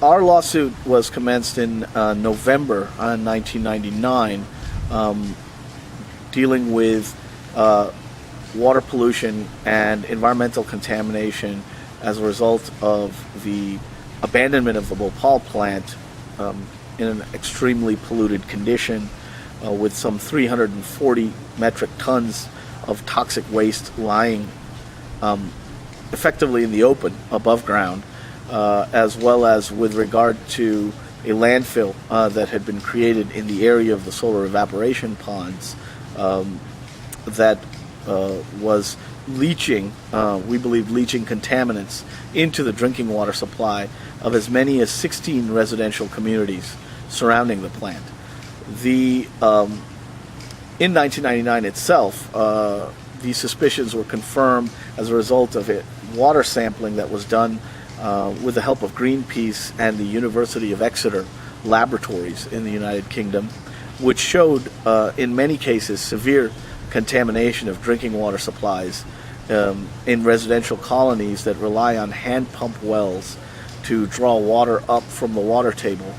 Our lawsuit was commenced in November 1999, dealing with water pollution and environmental contamination as a result of the abandonment of the Bhopal plant in an extremely polluted condition, with some 340 metric tons of toxic waste lying effectively in the open above ground, as well as with regard to a landfill that had been created in the area of the solar evaporation ponds that was leaching, we believe, leaching contaminants into the drinking water supply of as many as 16 residential communities surrounding the plant. In 1999 itself, these suspicions were confirmed as a result of a water sampling that was done with the help of Greenpeace and the University of Exeter laboratories in the United Kingdom, which showed in many cases severe contamination of drinking water supplies in residential colonies that rely on hand pump wells to draw water up from the water table.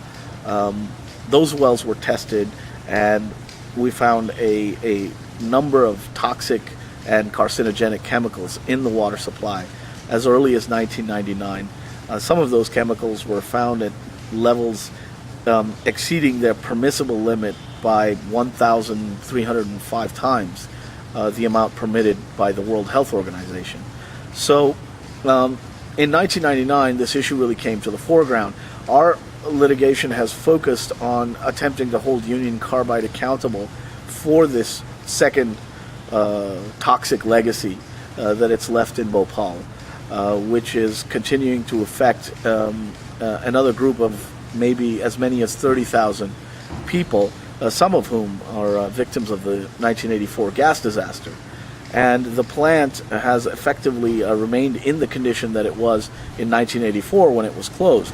Those wells were tested, and we found a number of toxic and carcinogenic chemicals in the water supply as early as 1999. Some of those chemicals were found at levels exceeding their permissible limit by 1,305 times the amount permitted by the World Health Organization. So in 1999, this issue really came to the foreground. Our litigation has focused on attempting to hold Union Carbide accountable for this second toxic legacy that it's left in Bhopal, which is continuing to affect another group of maybe as many as 30,000 people, some of whom are victims of the 1984 gas disaster. And the plant has effectively remained in the condition that it was in 1984 when it was closed.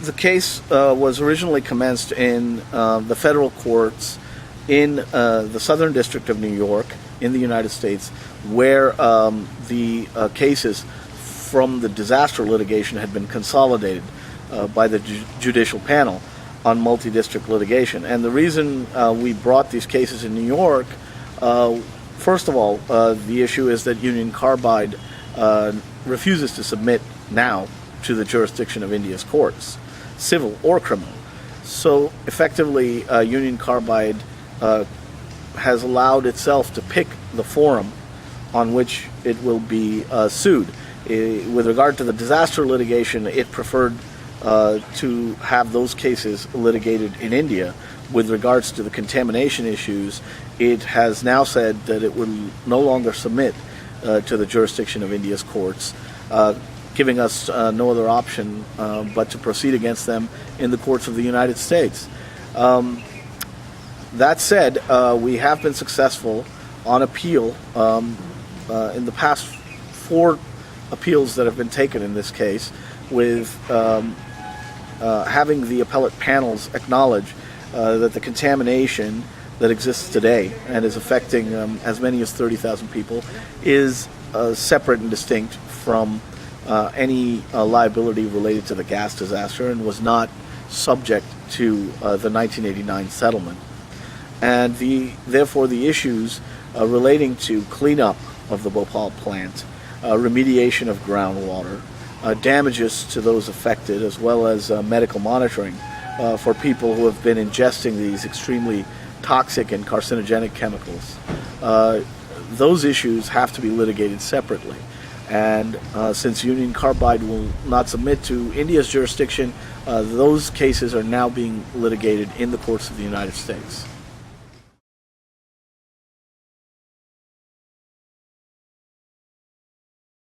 The case was originally commenced in the federal courts in the Southern District of New York in the United States, where the cases from the disaster litigation had been consolidated by the judicial panel on multi-district litigation. And the reason we brought these cases in New York, first of all, the issue is that Union Carbide refuses to submit now to the jurisdiction of India's courts, civil or criminal. So effectively, Union Carbide has allowed itself to pick the forum on which it will be sued. With regard to the disaster litigation, it preferred to have those cases litigated in India. With regards to the contamination issues, it has now said that it will no longer submit to the jurisdiction of India's courts, giving us no other option but to proceed against them in the courts of the United States. That said, we have been successful on appeal in the past 4 appeals that have been taken in this case, with having the appellate panels acknowledge that the contamination that exists today and is affecting as many as 30,000 people is separate and distinct from any liability related to the gas disaster, and was not subject to the 1989 settlement. And therefore the issues relating to cleanup of the Bhopal plant, remediation of groundwater, damages to those affected, as well as medical monitoring for people who have been ingesting these extremely toxic and carcinogenic chemicals. Those issues have to be litigated separately. And since Union Carbide will not submit to India's jurisdiction, those cases are now being litigated in the courts of the United States.